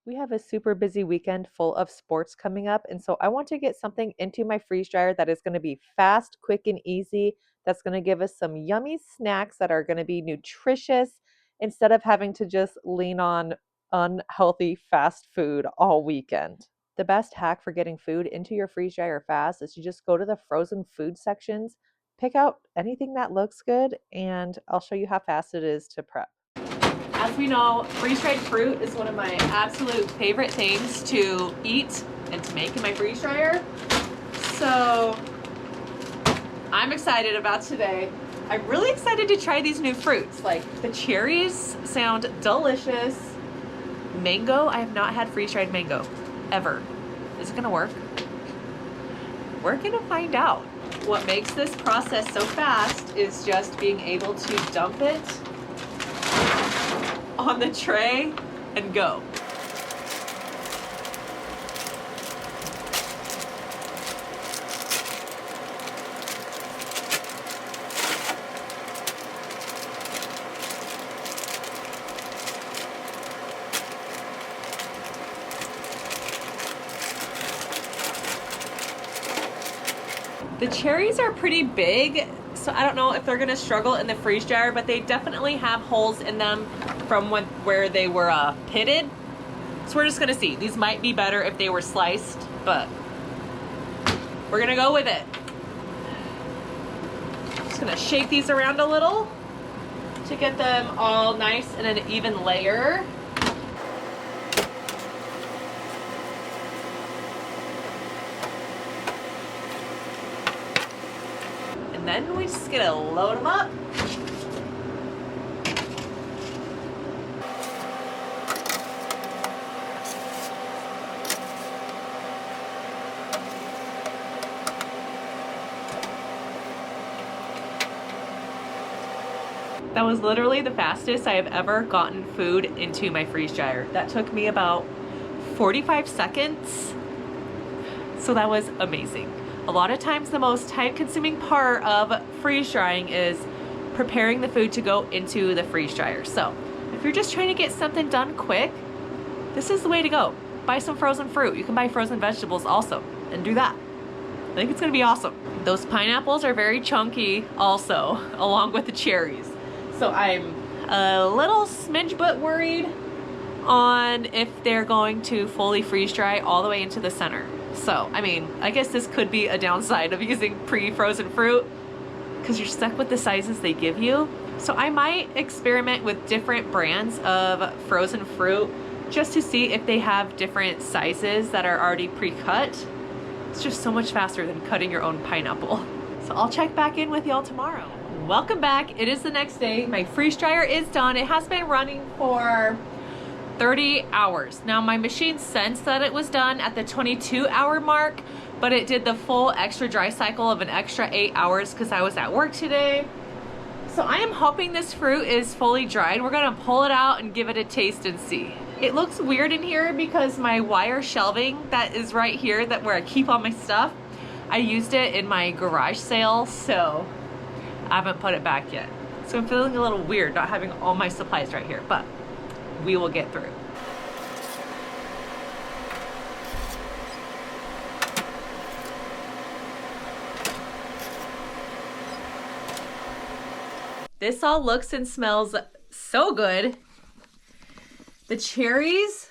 We have a super busy weekend full of sports coming up, and so I want to get something into my freeze dryer that is going to be fast, quick, and easy. That's going to give us some yummy snacks that are going to be nutritious instead of having to just lean on unhealthy fast food all weekend. The best hack for getting food into your freeze dryer fast is to just go to the frozen food sections, pick out anything that looks good, and I'll show you how fast it is to prep. As we know, freeze-dried fruit is one of my absolute favorite things to eat and to make in my freeze dryer. So I'm excited about today. I'm really excited to try these new fruits. Like the cherries sound delicious. Mango, I have not had freeze-dried mango ever. Is it gonna work? We're gonna find out. What makes this process so fast is just being able to dump it on the tray and go. The cherries are pretty big, so I don't know if they're gonna struggle in the freeze dryer, but they definitely have holes in them from where they were pitted. So we're just gonna see. These might be better if they were sliced, but we're gonna go with it. Just gonna shake these around a little to get them all nice in an even layer. And then we just gonna load them up. That was literally the fastest I have ever gotten food into my freeze dryer. That took me about 45 seconds. So that was amazing. A lot of times the most time-consuming part of freeze drying is preparing the food to go into the freeze dryer. So if you're just trying to get something done quick, this is the way to go. Buy some frozen fruit. You can buy frozen vegetables also and do that. I think it's gonna be awesome. Those pineapples are very chunky also, along with the cherries. So I'm a little smidge but worried on if they're going to fully freeze dry all the way into the center. So, I mean, I guess this could be a downside of using pre-frozen fruit because you're stuck with the sizes they give you. So I might experiment with different brands of frozen fruit just to see if they have different sizes that are already pre-cut. It's just so much faster than cutting your own pineapple. So I'll check back in with y'all tomorrow. Welcome back. It is the next day. My freeze dryer is done. It has been running for 30 hours. Now my machine sensed that it was done at the 22-hour mark, but it did the full extra dry cycle of an extra 8 hours because I was at work today. So I am hoping this fruit is fully dried. We're gonna pull it out and give it a taste and see. It looks weird in here because my wire shelving that is right here, that where I keep all my stuff, I used it in my garage sale, so I haven't put it back yet. So I'm feeling a little weird not having all my supplies right here, but we will get through. This all looks and smells so good. The cherries,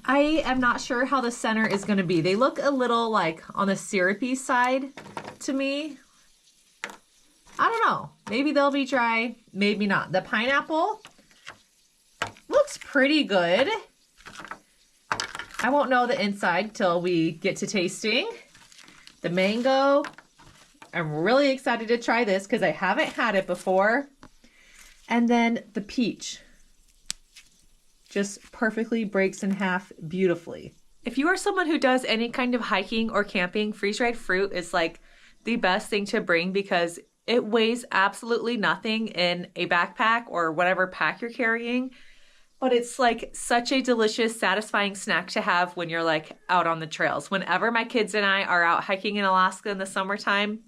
I am not sure how the center is gonna be. They look a little like on the syrupy side to me. I don't know. Maybe they'll be dry, maybe not. The pineapple looks pretty good. I won't know the inside till we get to tasting. The mango, I'm really excited to try this because I haven't had it before. And then the peach just perfectly breaks in half beautifully. If you are someone who does any kind of hiking or camping, freeze-dried fruit is like the best thing to bring because it weighs absolutely nothing in a backpack or whatever pack you're carrying, but it's like such a delicious, satisfying snack to have when you're like out on the trails. Whenever my kids and I are out hiking in Alaska in the summertime,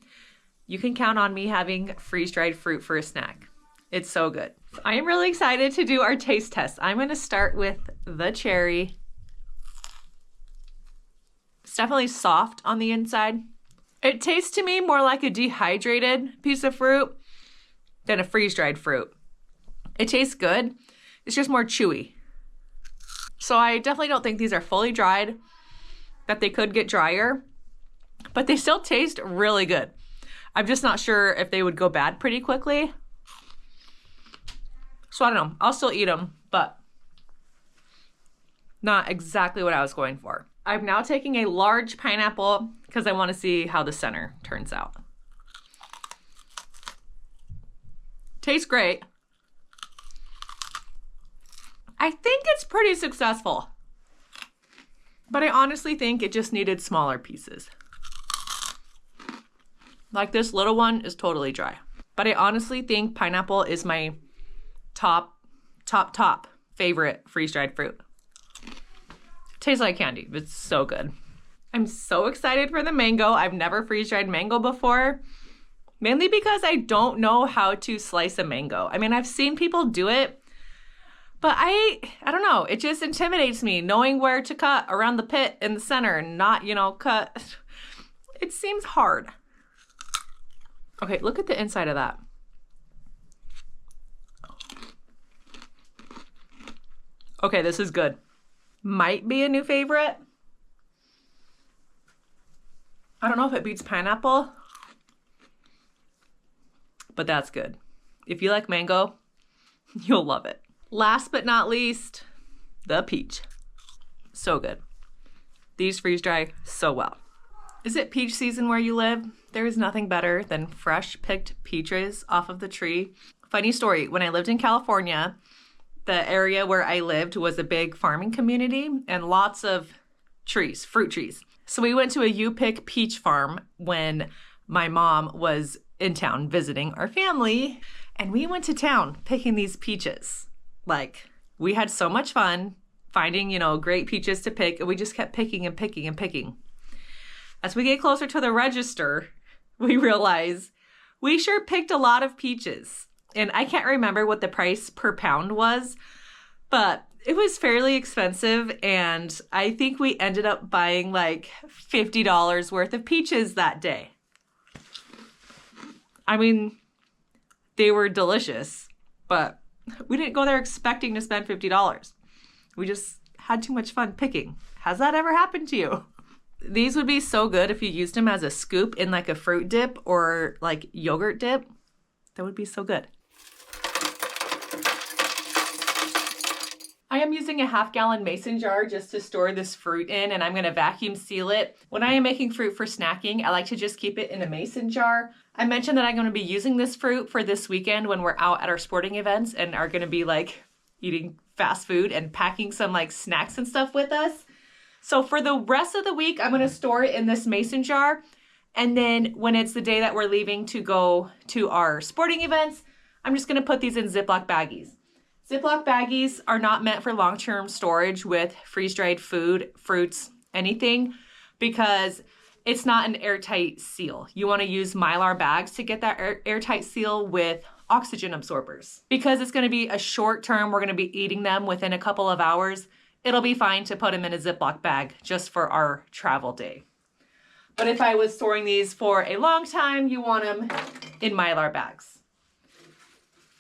you can count on me having freeze-dried fruit for a snack. It's so good. I am really excited to do our taste test. I'm gonna start with the cherry. It's definitely soft on the inside. It tastes to me more like a dehydrated piece of fruit than a freeze-dried fruit. It tastes good. It's just more chewy. So I definitely don't think these are fully dried, that they could get drier, but they still taste really good. I'm just not sure if they would go bad pretty quickly. So I don't know. I'll still eat them, but not exactly what I was going for. I'm now taking a large pineapple because I want to see how the center turns out. Tastes great. I think it's pretty successful, but I honestly think it just needed smaller pieces. Like this little one is totally dry, but I honestly think pineapple is my top favorite freeze-dried fruit. Tastes like candy. It's so good. I'm so excited for the mango. I've never freeze-dried mango before, mainly because I don't know how to slice a mango. I mean, I've seen people do it, but I don't know. It just intimidates me knowing where to cut around the pit in the center and not, cut. It seems hard. Okay, look at the inside of that. Okay, this is good. Might be a new favorite. I don't know if it beats pineapple, but that's good. If you like mango, you'll love it. Last but not least, the peach. So good. These freeze dry so well. Is it peach season where you live? There is nothing better than fresh picked peaches off of the tree. Funny story, when I lived in California, the area where I lived was a big farming community and lots of trees, fruit trees. So we went to a U-Pick peach farm when my mom was in town visiting our family, and we went to town picking these peaches. Like, we had so much fun finding, great peaches to pick, and we just kept picking and picking and picking. As we get closer to the register, we realize we sure picked a lot of peaches. And I can't remember what the price per pound was, but it was fairly expensive. And I think we ended up buying like $50 worth of peaches that day. I mean, they were delicious, but we didn't go there expecting to spend $50. We just had too much fun picking. Has that ever happened to you? These would be so good if you used them as a scoop in like a fruit dip or like yogurt dip. That would be so good. I am using a 1/2 gallon mason jar just to store this fruit in, and I'm going to vacuum seal it. When I am making fruit for snacking, I like to just keep it in a mason jar. I mentioned that I'm going to be using this fruit for this weekend when we're out at our sporting events and are going to be like eating fast food and packing some like snacks and stuff with us. So for the rest of the week, I'm going to store it in this mason jar. And then when it's the day that we're leaving to go to our sporting events, I'm just going to put these in Ziploc baggies. Ziploc baggies are not meant for long-term storage with freeze-dried food, fruits, anything, because it's not an airtight seal. You want to use Mylar bags to get that airtight seal with oxygen absorbers. Because it's going to be a short term, we're going to be eating them within a couple of hours, it'll be fine to put them in a Ziploc bag just for our travel day. But if I was storing these for a long time, you want them in Mylar bags.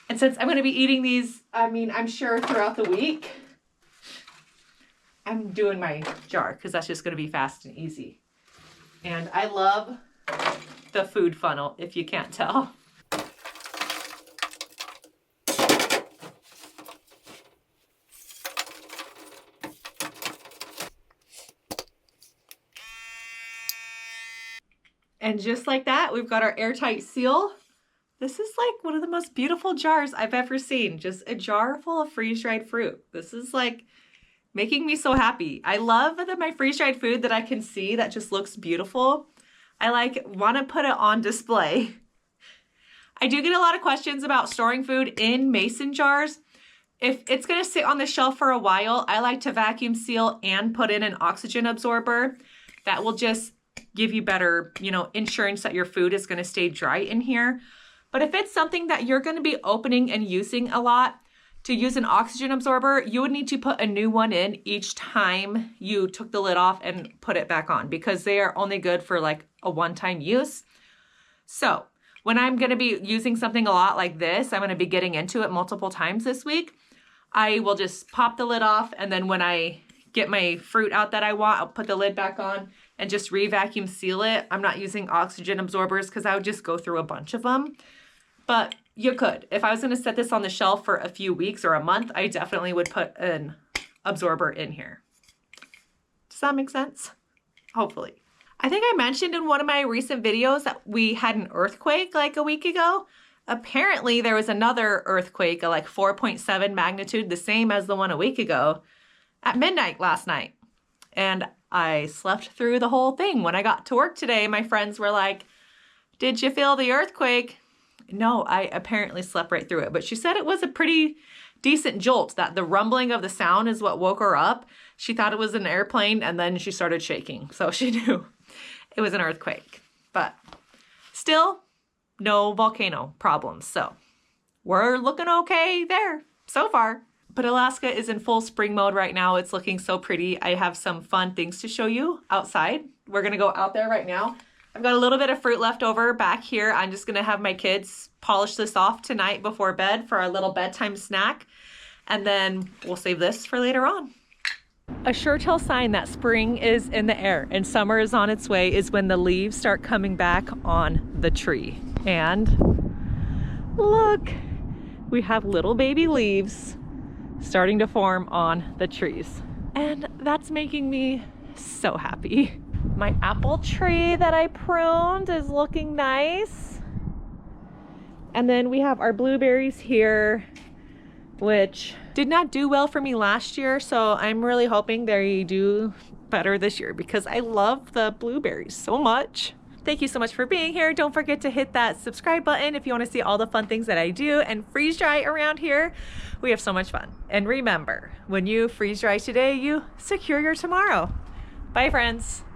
And since I'm going to be eating these, I'm sure throughout the week, I'm doing my jar because that's just going to be fast and easy. And I love the food funnel, if you can't tell. And just like that, we've got our airtight seal. This is like one of the most beautiful jars I've ever seen. Just a jar full of freeze-dried fruit. This is like making me so happy. I love that my freeze-dried food that I can see that just looks beautiful. I want to put it on display. I do get a lot of questions about storing food in mason jars. If it's going to sit on the shelf for a while, I like to vacuum seal and put in an oxygen absorber. That will just give you better, insurance that your food is going to stay dry in here. But if it's something that you're going to be opening and using a lot, to use an oxygen absorber, you would need to put a new one in each time you took the lid off and put it back on, because they are only good for like a one-time use. So when I'm gonna be using something a lot like this, I'm gonna be getting into it multiple times this week, I will just pop the lid off, and then when I get my fruit out that I want, I'll put the lid back on and just re-vacuum seal it. I'm not using oxygen absorbers because I would just go through a bunch of them. But you could. If I was gonna set this on the shelf for a few weeks or a month, I definitely would put an absorber in here. Does that make sense? Hopefully. I think I mentioned in one of my recent videos that we had an earthquake like a week ago. Apparently there was another earthquake, like 4.7 magnitude, the same as the one a week ago, at midnight last night. And I slept through the whole thing. When I got to work today, my friends were like, "Did you feel the earthquake?" No, I apparently slept right through it. But she said it was a pretty decent jolt, that the rumbling of the sound is what woke her up. She thought it was an airplane, and then she started shaking. So she knew it was an earthquake. But still, no volcano problems. So we're looking okay there so far. But Alaska is in full spring mode right now. It's looking so pretty. I have some fun things to show you outside. We're gonna go out there right now. I've got a little bit of fruit left over back here. I'm just gonna have my kids polish this off tonight before bed for our little bedtime snack. And then we'll save this for later on. A sure tell sign that spring is in the air and summer is on its way is when the leaves start coming back on the tree. And look, we have little baby leaves starting to form on the trees. And that's making me so happy. My apple tree that I pruned is looking nice. And then we have our blueberries here, which did not do well for me last year. So I'm really hoping they do better this year because I love the blueberries so much. Thank you so much for being here. Don't forget to hit that subscribe button if you want to see all the fun things that I do and freeze dry around here. We have so much fun. And remember, when you freeze dry today, you secure your tomorrow. Bye, friends.